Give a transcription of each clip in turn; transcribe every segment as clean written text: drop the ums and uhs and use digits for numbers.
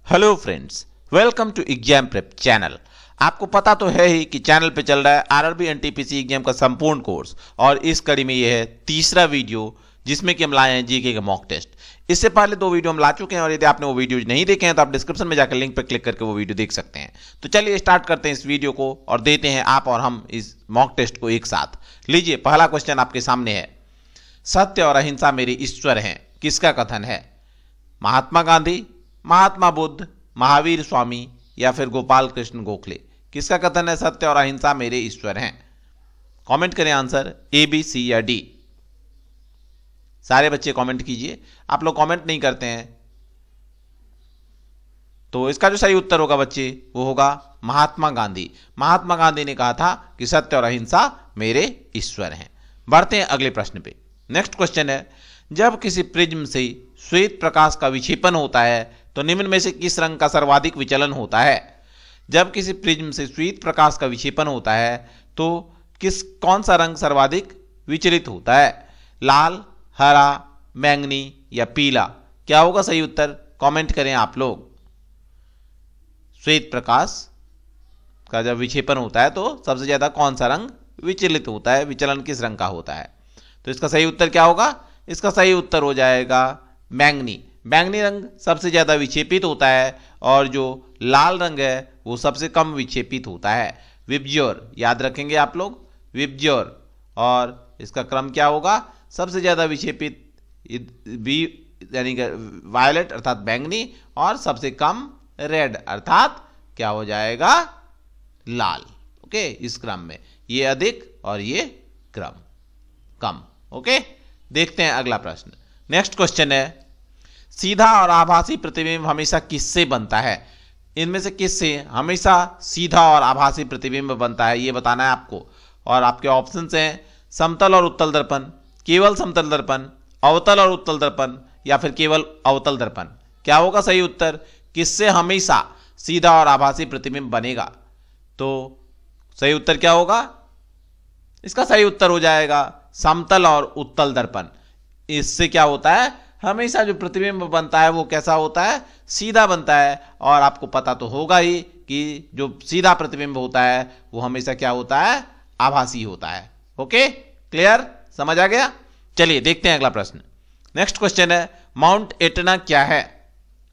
Hello friends, welcome to exam prep channel. आपको पता तो है ही कि चैनल पे चल रहा है आरआरबी एनटीपीसी एग्जाम का संपूर्ण कोर्स और इस कड़ी में ये है तीसरा वीडियो जिसमें कि हम लाए हैं जीके का मॉक टेस्ट। इससे पहले 2 वीडियो हम ला चुके हैं और यदि आपने वो वीडियो नहीं देखे हैं तो आप डिस्क्रिप्शन में जाकर लिंक पर क्लिक करके वो वीडियो देख सकते हैं। तो चलिए स्टार्ट करते हैं इस वीडियो को और देते हैं आप और हम इस मॉक टेस्ट को एक साथ। लीजिए, पहला क्वेश्चन आपके सामने है, सत्य और अहिंसा मेरे ईश्वर हैं, किसका कथन है? महात्मा गांधी, महात्मा बुद्ध, महावीर स्वामी या फिर गोपाल कृष्ण गोखले? किसका कथन है सत्य और अहिंसा मेरे ईश्वर हैं? कमेंट करें आंसर ए, बी, सी या डी। सारे बच्चे कमेंट कीजिए। आप लोग कमेंट नहीं करते हैं तो इसका जो सही उत्तर होगा बच्चे वो होगा महात्मा गांधी। महात्मा गांधी ने कहा था कि सत्य और अहिंसा मेरे ईश्वर हैं। बढ़ते हैं अगले प्रश्न पे। नेक्स्ट क्वेश्चन है, जब किसी प्रिज्म से श्वेत प्रकाश का विक्षेपण होता है तो निम्न में से किस रंग का सर्वाधिक विचलन होता है? जब किसी प्रिज्म से श्वेत प्रकाश का विक्षेपण होता है तो कौन सा रंग सर्वाधिक विचलित होता है? लाल, हरा, बैंगनी या पीला? क्या होगा सही उत्तर? कमेंट करें आप लोग। श्वेत प्रकाश का जब विक्षेपण होता है तो सबसे ज्यादा कौन सा रंग विचलित होता है? विचलन किस रंग का होता है? तो इसका सही उत्तर क्या होगा? इसका सही उत्तर हो जाएगा बैंगनी। बैंगनी रंग सबसे ज्यादा विक्षेपित होता है और जो लाल रंग है वो सबसे कम विक्षेपित होता है। विबज्योर, याद रखेंगे आप लोग, विबज्योर। और इसका क्रम क्या होगा? सबसे ज्यादा विक्षेपित यानी कि वायलेट अर्थात बैंगनी और सबसे कम रेड अर्थात क्या हो जाएगा? लाल। ओके, इस क्रम में ये अधिक और ये क्रम कम। ओके, देखते हैं अगला प्रश्न। नेक्स्ट क्वेश्चन है, सीधा और आभासी प्रतिबिंब हमेशा किससे बनता है? इनमें से किससे हमेशा सीधा और आभासी प्रतिबिंब बनता है ये बताना है आपको। और आपके ऑप्शंस हैं समतल और उत्तल दर्पण, केवल समतल दर्पण, अवतल और उत्तल दर्पण या फिर केवल अवतल दर्पण। क्या होगा सही उत्तर? किससे हमेशा सीधा और आभासी प्रतिबिंब बनेगा? तो सही उत्तर क्या होगा? इसका सही उत्तर हो जाएगा समतल और उत्तल दर्पण। इससे क्या होता है? हमेशा जो प्रतिबिंब बनता है वो कैसा होता है? सीधा बनता है। और आपको पता तो होगा ही कि जो सीधा प्रतिबिंब होता है वो हमेशा क्या होता है? आभासी होता है। Okay, clear? समझ आ गया? चलिए देखते हैं अगला प्रश्न। नेक्स्ट क्वेश्चन है, माउंट एटना क्या है?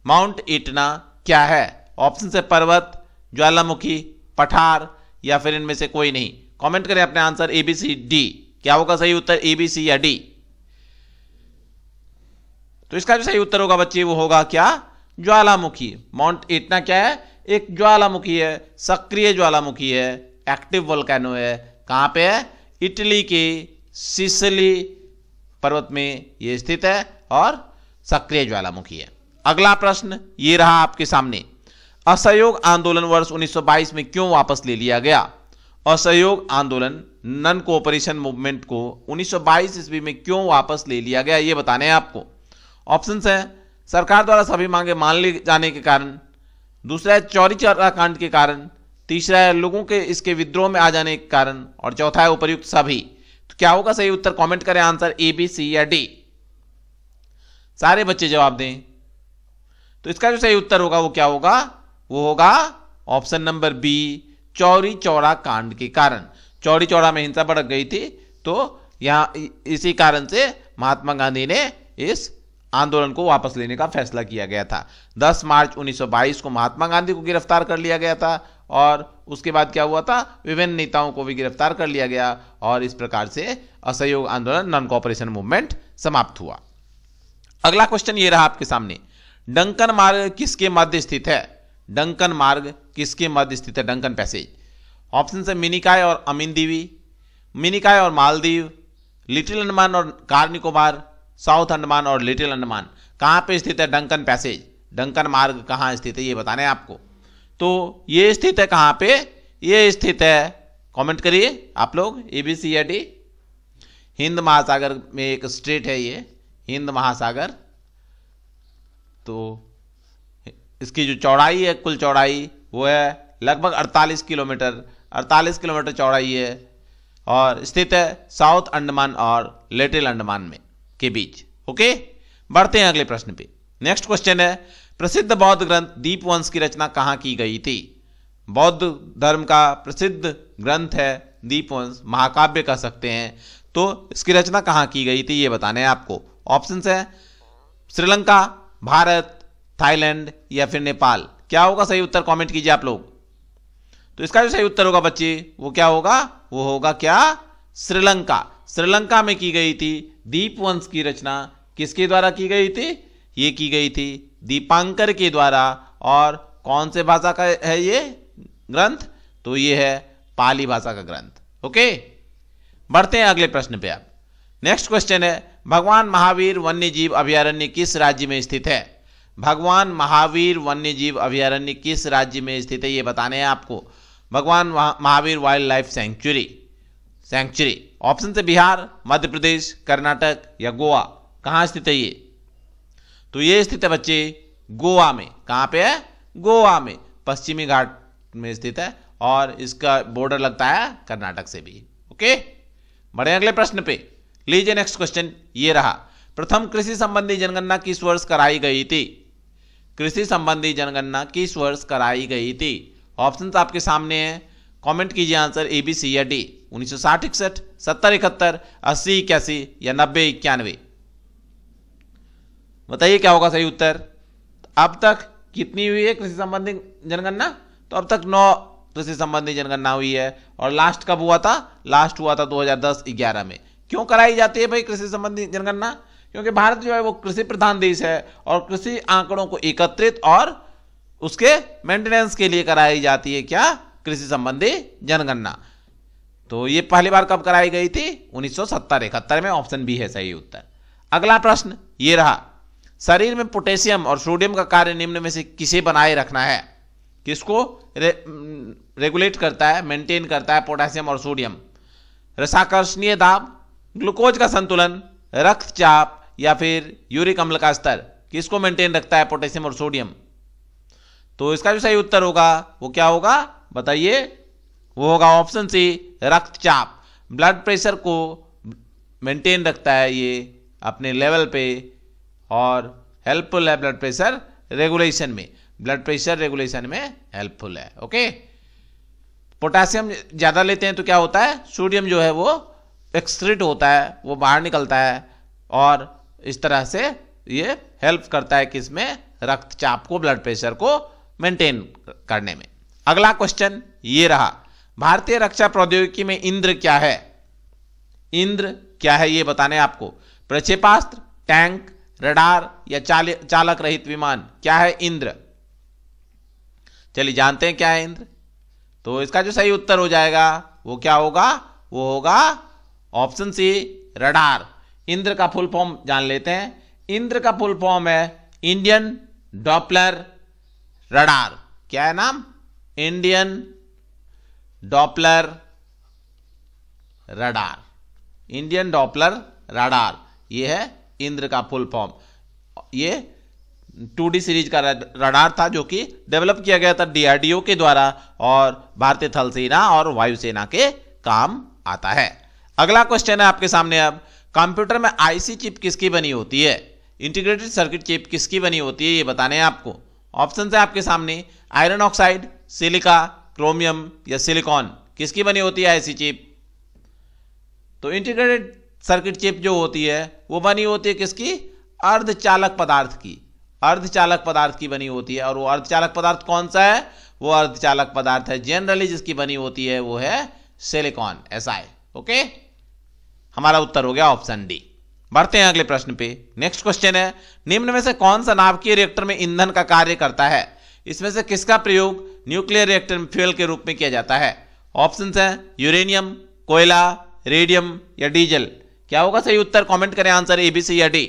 माउंट एटना क्या है? ऑप्शन है पर्वत, ज्वालामुखी, पठार या फिर इनमें से कोई नहीं। कमेंट करें अपने answer A, B, C, D. क्या होगा सही उत्तर? ए, बी, सी या डी? तो इसका जो सही उत्तर होगा बच्चे वो होगा क्या? ज्वालामुखी। माउंट एटना क्या है? एक ज्वालामुखी है, सक्रिय ज्वालामुखी है, एक्टिव वोल्केनो है। कहां पे है? इटली के सिसिली पर्वत में ये स्थित है और सक्रिय ज्वालामुखी है। अगला प्रश्न ये रहा आपके सामने, असहयोग आंदोलन वर्ष 1922 में क्यों वापस ले लिया गया? असहयोग आंदोलन, नन कोऑपरेशन मूवमेंट को 1922 ईस्वी में क्यों वापस ले लिया गया ये बताने हैं आपको। ऑप्शंस हैं सरकार द्वारा सभी मांगे मान ली जाने के कारण, दूसरा है चौरी चौरा कांड के कारण, तीसरा है लोगों के इसके विद्रोह में आ जाने के कारण और चौथा है उपर्युक्त सभी। तो क्या होगा सही उत्तर? कमेंट करें आंसर ए, बी, सी या डी। सारे बच्चे जवाब दें। तो इसका जो सही उत्तर होगा वो क्या होगा? वो होगा option number B, Chauri Chaura कांड के कारण। चौरी चौरा में हिंसा भड़क गई थी तो यहां इसी कारण से महात्मा गांधी ने इस आंदोलन को वापस लेने का फैसला किया गया था। 10 मार्च 1922 को महात्मा गांधी को गिरफ्तार कर लिया गया था और उसके बाद क्या हुआ था? विभिन्न नेताओं को भी गिरफ्तार कर लिया गया और इस प्रकार से असहयोग आंदोलन, नॉन कोऑपरेशन मूवमेंट समाप्त हुआ। अगला क्वेश्चन ये रहा आपके सामने, डंकन मार्ग किसके मध्य स्थित है? डंकन मार्ग किसके मध्य स्थित है? Duncan passage. ऑप्शन है मिनिकॉय और अमीनदीवी, मिनिकॉय और मालदीव, लिटिल अंडमान और कार निकोबार, साउथ अंडमान और लिटिल अंडमान। कहां पे स्थित है डंकन पैसेज? डंकन मार्ग कहां स्थित है ये बताना है आपको। तो ये स्थित है कहां पे? ये स्थित है, कमेंट करिए आप लोग, ए, बी, सी या डी। हिंद महासागर में एक स्ट्रेट है ये, हिंद महासागर। तो इसकी जो चौड़ाई है, कुल चौड़ाई वो है लगभग 48 किलोमीटर, 48 किलोमीटर चौड़ाई है और स्थित है साउथ अंडमान और लिटिल अंडमान में के बीच। ओके, बढ़ते हैं अगले प्रश्न पे। नेक्स्ट क्वेश्चन है, प्रसिद्ध बौद्ध ग्रंथ दीपवंस की रचना कहाँ की गई थी? बौद्ध धर्म का प्रसिद्ध ग्रंथ है दीपवंस, महाकाव्य कह सकते हैं। तो इसकी रचना कहाँ की गई थी ये बताना है आपको। ऑप्शन है श्रीलंका, भारत, थाईलैंड या फिर नेपाल। क्या होगा सही उत्तर? कमेंट कीजिए आप लोग। तो इसका जो सही उत्तर होगा बच्चे वो क्या होगा? वो होगा क्या? श्रीलंका। श्रीलंका में की गई थी दीपवंस की रचना। किसके द्वारा की गई थी? ये की गई थी दीपांकर के द्वारा। और कौन से भाषा का है ये ग्रंथ? तो ये है पाली भाषा का ग्रंथ। ओके, बढ़ते हैं अगले प्रश्न पे। आप नेक्स्ट क्वेश्चन है, भगवान महावीर वन्यजीव अभयारण्य किस राज्य में स्थित है? भगवान महावीर वन्यजीव अभयारण्य किस राज्य में स्थित है ये बताने हैं आपको। भगवान Mahavir wild life sanctuary. Option से बिहार, मध्य प्रदेश, कर्नाटक या गोवा। कहाँ स्थित है ये? तो ये स्थित है बच्चे गोवा में। कहाँ पे है? गोवा में, पश्चिमी घाट में स्थित है और इसका बॉर्डर लगता है कर्नाटक से भी। ओके, बढ़े अगले प्रश्न पे। लीजिए नेक्स्ट क्वेश्चन ये रहा, प्रथम कृषि संबंधी जनगणना किस वर्ष कराई गई थी? कृषि संबंधी जनगणना किस वर्ष कराई गई थी? ऑप्शन आपके सामने हैं, कमेंट कीजिए आंसर ए, बी, सी या डी। 1960, 61, 70, 71, 80, 81 या 90, 91। बताइए क्या होगा सही उत्तर। अब तक कितनी हुई है कृषि संबंधी जनगणना? तो अब तक 9 कृषि संबंधी जनगणना हुई है। और लास्ट कब हुआ था? लास्ट हुआ था 2010-11 में। क्यों कराई जाती है भाई कृषि संबंधी जनगणना? क्योंकि भारत जो है वो कृषि प्रधान देश है और कृषि आंकड़ों को एकत्रित और उसके मेंटेनेंस के लिए कराई जाती है क्या? कृषि संबंधी जनगणना। तो ये पहली बार कब कराई गई थी? 1970-71 में। ऑप्शन बी है सही उत्तर। अगला प्रश्न ये रहा, शरीर में पोटेशियम और सोडियम का कार्य निम्न में से किसे बनाए रखना है? किसको रेगुलेट करता है, मेंटेन करता है पोटेशियम और सोडियम? रसाकर्षणीय दाब, ग्लूकोज का संतुलन, रक्तचाप या फिर यूरिक अम्ल का स्तर। किसको मेंटेन रखता है पोटेशियम और सोडियम? तो इसका जो सही उत्तर होगा वो क्या होगा बताइए? वो होगा ऑप्शन सी, रक्तचाप। ब्लड प्रेशर को मेंटेन रखता है ये अपने लेवल पे और हेल्पफुल है ब्लड प्रेशर रेगुलेशन में। ब्लड प्रेशर रेगुलेशन में हेल्पफुल है। ओके, पोटेशियम ज्यादा लेते हैं तो क्या होता है? सोडियम जो है वो एक्सक्रीट होता है, वो बाहर निकलता है और इस तरह से ये हेल्प करता है किसमें? रक्तचाप को, ब्लड प्रेशर को मेंटेन करने में। अगला क्वेश्चन ये रहा, भारतीय रक्षा प्रौद्योगिकी में इंद्र क्या है? इंद्र क्या है ये बताने आपको। प्रक्षेपास्त्र, टैंक, रडार या चालक रहित विमान। क्या है इंद्र? चलिए जानते हैं क्या है इंद्र। तो इसका जो सही उत्तर हो जाएगा वो क्या होगा? वो होगा ऑप्शन सी, रडार। इंद्र का फुल फॉर्म जान लेते हैं। इंद्र का फुल फॉर्म है इंडियन डॉपलर रडार। क्या है नाम? Indian Doppler radar. Indian Doppler radar ये है इंद्र का फुल फॉर्म। ये 2D सीरीज का रडार था जो कि डेवलप किया गया था DRDO के द्वारा और भारतीय थल सेना और वायुसेना के काम आता है। अगला क्वेश्चन है आपके सामने। अब कंप्यूटर में IC चिप किसकी बनी होती है? इंटीग्रेटेड सर्किट चिप किसकी बनी होती है ये बताने हैं आपको। ऑप्शन है आपके सामने, आयरन ऑक्साइड, सिलिका, क्रोमियम या सिलिकॉन। किसकी बनी होती है IC चिप? तो इंटीग्रेटेड सर्किट चिप जो होती है वो बनी होती है किसकी? अर्धचालक पदार्थ की। अर्धचालक पदार्थ की बनी होती है। और वो अर्धचालक पदार्थ कौन सा है? वो अर्धचालक पदार्थ है जनरली जिसकी बनी होती है वो है सिलिकॉन, Si। ओके, हमारा उत्तर हो गया ऑप्शन डी। बढ़ते हैं अगले प्रश्न पे। नेक्स्ट क्वेश्चन है, निम्न में से कौन सा नाभिकीय रिएक्टर में ईंधन का कार्य करता है? इसमें से किसका प्रयोग न्यूक्लियर रिएक्टर में फ्यूल के रूप में किया जाता है? ऑप्शन है यूरेनियम, कोयला, रेडियम या डीजल। क्या होगा सही उत्तर? कमेंट करें आंसर ए, बी, सी या डी।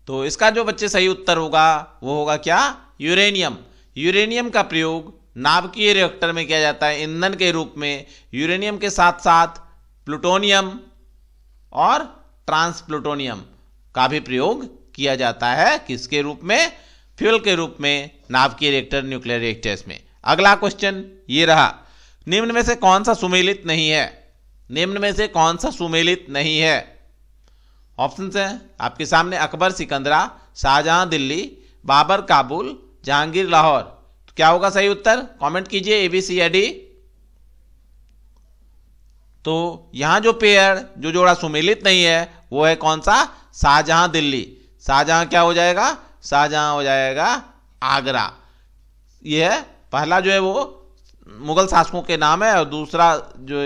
तो इसका जो बच्चे सही उत्तर होगा वो होगा क्या? यूरेनियम। यूरेनियम का प्रयोग नाभिकीय रिएक्टर में किया जाता है ईंधन के रूप में। यूरेनियम के साथ साथ प्लूटोनियम और ट्रांसप्लूटोनियम का भी प्रयोग किया जाता है किसके रूप में? फ्यूल के रूप में नाभिकीय रिएक्टर, न्यूक्लियर रिएक्टर्स में। अगला क्वेश्चन ये रहा, निम्न में से कौन सा सुमेलित नहीं है? निम्न में से कौन सा सुमेलित नहीं है? ऑप्शन हैं आपके सामने, अकबर सिकंदरा, शाहजहां दिल्ली, बाबर काबुल, जहांगीर लाहौर। तो क्या होगा सही उत्तर? कमेंट कीजिए ए बी सी या डी। तो यहां जो पेयर, जो जोड़ा सुमेलित नहीं है वो है कौन सा? शाहजहां दिल्ली। शाहजहां क्या हो जाएगा? शाहजहां हो जाएगा आगरा। ये है पहला जो है वो मुगल शासकों के नाम है और दूसरा जो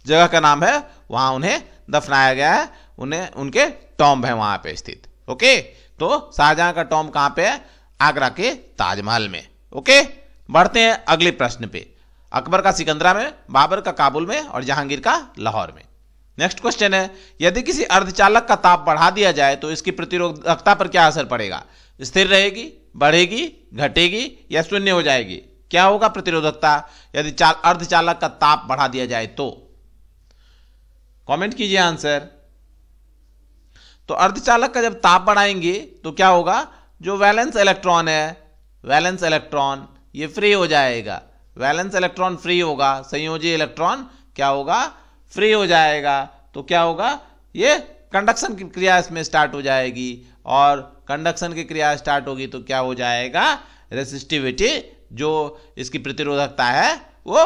जगह का नाम है वहां उन्हें दफनाया गया है, उन्हें उनके टॉम्ब है वहां पे स्थित। ओके, तो शाहजहां का टॉम्ब कहां पे है? आगरा के ताजमहल में। ओके, बढ़ते हैं अगले प्रश्न पे। अकबर का सिकंदरा में, बाबर का काबुल में और जहांगीर का लाहौर में। नेक्स्ट क्वेश्चन है, यदि किसी अर्धचालक का ताप बढ़ा दिया जाए तो इसकी प्रतिरोधकता पर क्या असर पड़ेगा? स्थिर रहेगी, बढ़ेगी, घटेगी या शून्य हो जाएगी? क्या होगा प्रतिरोधकता यदि अर्धचालक का ताप बढ़ा दिया जाए तो? कमेंट कीजिए आंसर। तो अर्धचालक का जब ताप बढ़ाएंगे तो क्या होगा? जो वैलेंस इलेक्ट्रॉन है, वैलेंस इलेक्ट्रॉन ये फ्री हो जाएगा। वैलेंस इलेक्ट्रॉन फ्री होगा, संयोजी इलेक्ट्रॉन क्या होगा? फ्री हो जाएगा। तो क्या होगा? ये कंडक्शन की क्रिया इसमें स्टार्ट हो जाएगी और कंडक्शन की क्रिया स्टार्ट होगी तो क्या हो जाएगा? रेसिस्टिविटी, जो इसकी प्रतिरोधकता है वो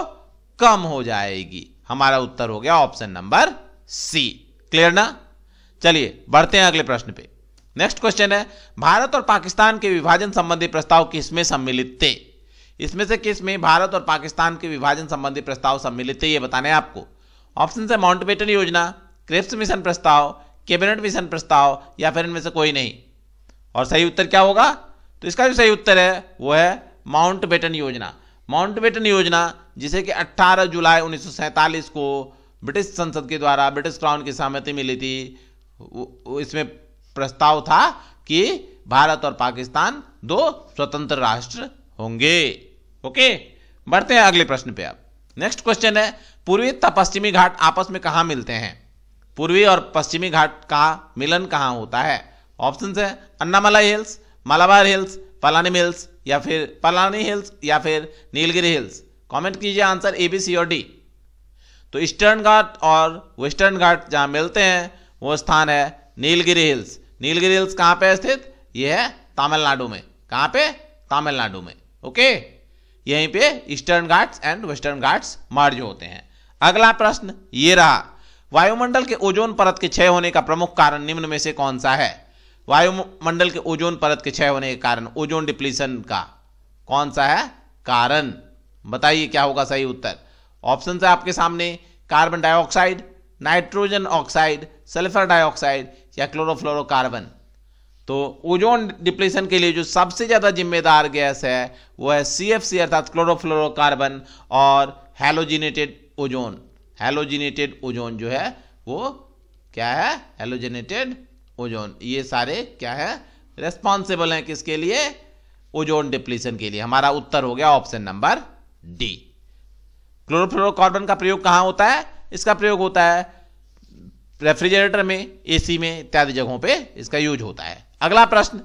कम हो जाएगी। हमारा उत्तर हो गया ऑप्शन नंबर सी। क्लियर ना? चलिए बढ़ते हैं अगले प्रश्न पे। नेक्स्ट क्वेश्चन है, भारत और पाकिस्तान के विभाजन संबंधी प्रस्ताव किसमें सम्मिलित थे? इसमें से किस में भारत और पाकिस्तान के विभाजन संबंधी प्रस्ताव सम्मिलित थे ये बताना है आपको। ऑप्शन है माउंटबेटन योजना, क्रिप्स मिशन प्रस्ताव, कैबिनेट मिशन प्रस्ताव या फिर इनमें से कोई नहीं। और सही उत्तर क्या होगा? तो इसका जो सही उत्तर है वो है माउंटबेटन योजना। माउंटबेटन योजना जिसे कि 18 जुलाई 1947 को ब्रिटिश संसद के द्वारा ब्रिटिश क्राउन की सहमति मिली थी, इसमें प्रस्ताव था कि भारत और पाकिस्तान दो स्वतंत्र राष्ट्र होंगे। ओके, बढ़ते हैं अगले प्रश्न पे। अब नेक्स्ट क्वेश्चन है, पूर्वी तथा पश्चिमी घाट आपस में कहां मिलते हैं? पूर्वी और पश्चिमी घाट का मिलन कहां होता है? ऑप्शन है Annamalai hills, Malabar hills, Palani hills या फिर नीलगिरी हिल्स। कमेंट कीजिए आंसर ए बी सी और डी। तो ईस्टर्न घाट और वेस्टर्न घाट जहां मिलते हैं वो स्थान है नीलगिरी हिल्स। नीलगिरी हिल्स कहां पे स्थित? ये है तमिलनाडु में। कहां पे? तमिलनाडु में। ओके, यहीं पे Eastern Ghats and Western Ghats merge होते हैं। अगला प्रश्न ये रहा, वायुमंडल के ओजोन परत के क्षय होने का प्रमुख कारण निम्न में से कौन सा है? वायुमंडल के ओजोन परत के क्षय होने के कारण, ओजोन डिप्लीशन का कौन सा है कारण? बताइए क्या होगा सही उत्तर। ऑप्शन है आपके सामने, carbon dioxide, nitrogen oxide, sulphur dioxide या क्लोरोफ्लोरोकार्बन। तो ओजोन डिप्लीशन के लिए जो सबसे ज्यादा जिम्मेदार गैस है वो है CFC अर्थात क्लोरोफ्लोरोकार्बन और हैलोजिनेटेड ओजोन। हैलोजिनेटेड ओजोन जो है वो क्या है? Halogenated ozone. ये सारे क्या है? रेस्पॉन्सिबल हैं किसके लिए? ओजोन डिप्लीशन के लिए। हमारा उत्तर हो गया ऑप्शन नंबर डी। क्लोरोफ्लोरोकार्बन का प्रयोग कहां होता है? इसका प्रयोग होता है रेफ्रिजरेटर में, AC में इत्यादि जगहों पे इसका यूज होता है। अगला प्रश्न,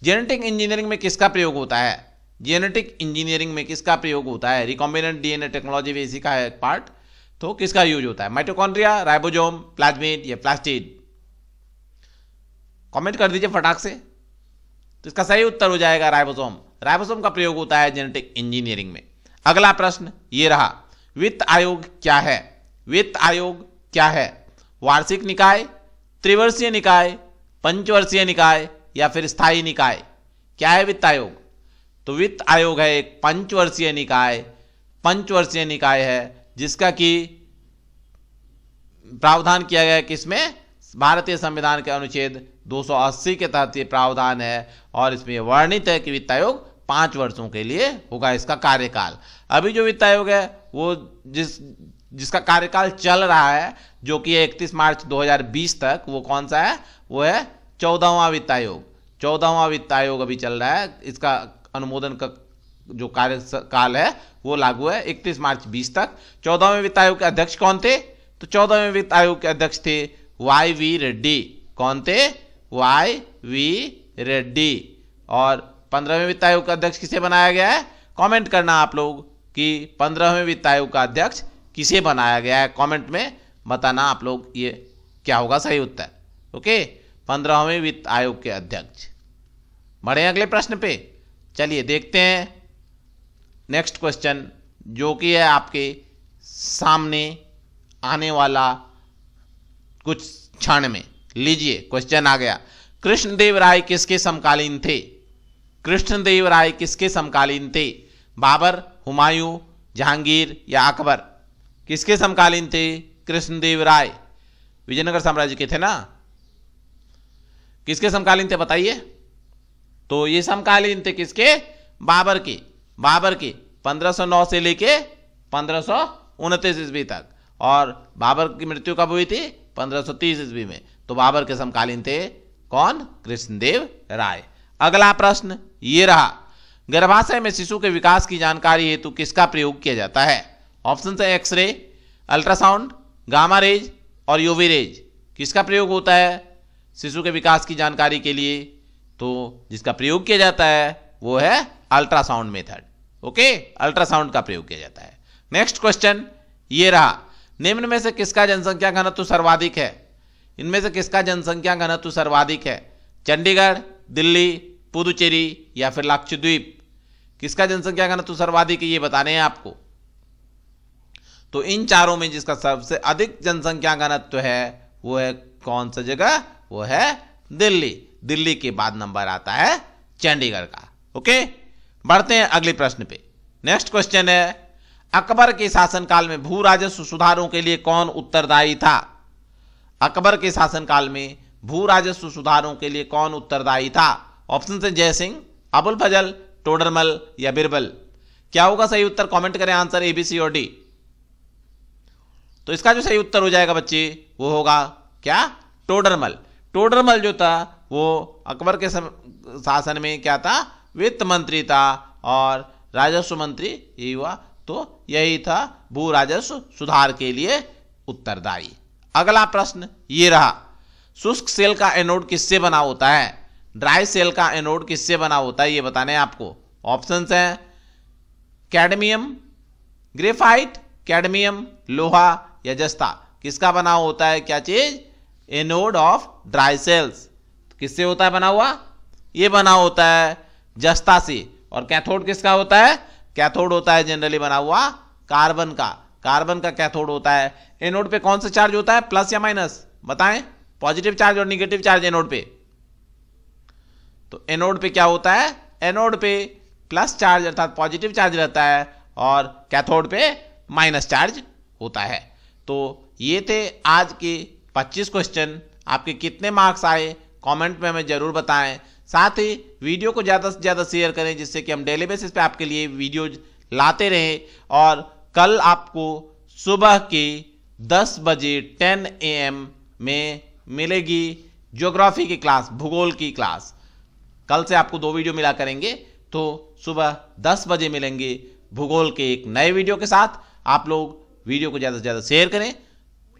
जेनेटिक इंजीनियरिंग में किसका प्रयोग होता है? जेनेटिक इंजीनियरिंग में किसका प्रयोग होता है? रिकॉम्बिनेंट DNA टेक्नोलॉजी भी इसी का है एक पार्ट। तो किसका यूज होता है? माइटोकॉन्ड्रिया, राइबोसोम, प्लाज्मिड या प्लास्टिड? कमेंट कर दीजिए फटाक से। तो इसका सही उत्तर हो जाएगा राइबोसोम। राइबोसोम का प्रयोग होता है जेनेटिक इंजीनियरिंग में। अगला प्रश्न ये रहा, वित्त आयोग क्या है? वित्त आयोग क्या है? वार्षिक निकाय, त्रिवर्षीय निकाय, पंचवर्षीय निकाय या फिर स्थायी निकाय? क्या है वित्त आयोग? तो वित्त आयोग है एक पंचवर्षीय निकाय। पंचवर्षीय निकाय है जिसका कि प्रावधान किया गया है किसमें? भारतीय संविधान के अनुच्छेद 280 के तहत ये प्रावधान है और इसमें वर्णित है कि वित्त आयोग 5 वर्षों के लिए होगा इसका कार्यकाल। अभी जो वित्त आयोग है वो जिसका कार्यकाल चल रहा है जो कि 31 मार्च 2020 तक, वो कौन सा है? वो है 14वां वित्त आयोग। 14वां वित्त आयोग अभी चल रहा है। इसका अनुमोदन का जो कार्यकाल है वो लागू है 31 मार्च 20 तक। 14वें वित्त आयोग के अध्यक्ष कौन थे? तो 14वें वित्त आयोग के अध्यक्ष थे YV रेड्डी। कौन थे? YV रेड्डी। और 15वें वित्त आयोग का अध्यक्ष किसे बनाया गया है? कमेंट करना आप लोग कि 15वें वित्त आयोग का अध्यक्ष किसे बनाया गया है। कमेंट में बताना आप लोग ये क्या होगा सही उत्तर? ओके, 15वें वित्त आयोग के अध्यक्ष। बढ़े अगले प्रश्न पे, चलिए देखते हैं नेक्स्ट क्वेश्चन जो कि है आपके सामने आने वाला कुछ क्षण में। लीजिए क्वेश्चन आ गया, कृष्णदेव राय किसके समकालीन थे? कृष्णदेव राय किसके समकालीन थे? बाबर, हुमायूं, जहांगीर या अकबर? किसके समकालीन थे कृष्णदेव राय? विजयनगर साम्राज्य के थे ना? किसके समकालीन थे बताइए? तो ये समकालीन थे किसके? बाबर के। बाबर के 1509 से लेके 1529 ईस्वी तक, और बाबर की मृत्यु कब हुई थी? 1530 ईस्वी में। तो बाबर के समकालीन थे कौन? कृष्णदेव राय। अगला प्रश्न ये रहा, गर्भाशय में शिशु के विकास की जानकारी हेतु किसका प्रयोग किया जाता है? ऑप्शन है एक्सरे, अल्ट्रासाउंड, गामा रेज और यूवी रेज। किसका प्रयोग होता है शिशु के विकास की जानकारी के लिए? तो जिसका प्रयोग किया जाता है वो है अल्ट्रासाउंड मेथड। ओके, अल्ट्रासाउंड का प्रयोग किया जाता है। नेक्स्ट क्वेश्चन ये रहा, निम्न में से किसका जनसंख्या घनत्व सर्वाधिक है? इनमें से किसका जनसंख्या घनत्व सर्वाधिक है? चंडीगढ़, दिल्ली, पुदुचेरी या फिर लक्षद्वीप? किसका जनसंख्या घनत्व सर्वाधिक है ये बताने हैं आपको। तो इन चारों में जिसका सबसे अधिक जनसंख्या घनत्व है वो है कौन सा जगह? वो है दिल्ली। दिल्ली के बाद नंबर आता है चंडीगढ़ का। ओके, बढ़ते हैं अगले प्रश्न पे। नेक्स्ट क्वेश्चन है, अकबर के शासनकाल में भू राजस्व सुधारों के लिए कौन उत्तरदायी था? अकबर के शासनकाल में भू राजस्व सुधारों के लिए कौन उत्तरदायी था? ऑप्शन है जय सिंह, अबुल फजल, टोडरमल या बिरबल। क्या होगा सही उत्तर? कमेंट करें आंसर ए, बी, सी और डी। तो इसका जो सही उत्तर हो जाएगा बच्चे वो होगा क्या? टोडरमल। टोडरमल जो था वो अकबर के शासन में क्या था? वित्त मंत्री था और राजस्व मंत्री यही हुआ। तो यही था भू राजस्व सुधार के लिए उत्तरदायी। अगला प्रश्न ये रहा, शुष्क सेल का एनोड किससे बना होता है? ड्राई सेल का एनोड किससे बना होता है ये बताने हैं आपको। ऑप्शंस हैं कैडमियम, ग्रेफाइट, कैडमियम, लोहा या जस्ता। किसका बना होता है क्या चीज? Anode of dry cells. किससे होता है बना हुआ? ये बना होता है जस्ता से। और कैथोड किसका होता है? कैथोड होता है जनरली बना हुआ कार्बन का। कार्बन का कैथोड होता है। एनोड पे कौन सा चार्ज होता है? प्लस या माइनस बताएं? पॉजिटिव चार्ज और निगेटिव चार्ज एनोड पे। तो एनोड पे क्या होता है? एनोड पे प्लस चार्ज अर्थात पॉजिटिव चार्ज रहता है और कैथोड पे माइनस चार्ज होता है। तो ये थे आज के 25 क्वेश्चन। आपके कितने मार्क्स आए कमेंट में हमें जरूर बताएं। साथ ही वीडियो को ज़्यादा से ज़्यादा शेयर करें जिससे कि हम डेली बेसिस पे आपके लिए वीडियो लाते रहें। और कल आपको सुबह के 10 बजे 10 AM में मिलेगी ज्योग्राफी की क्लास, भूगोल की क्लास। कल से आपको 2 वीडियो मिला करेंगे, तो सुबह 10 बजे मिलेंगे भूगोल के एक नए वीडियो के साथ। आप लोग वीडियो को ज़्यादा से ज़्यादा शेयर करें,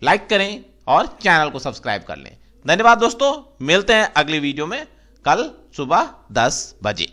लाइक करें और चैनल को सब्सक्राइब कर लें। धन्यवाद दोस्तों, मिलते हैं अगली वीडियो में कल सुबह 10 बजे।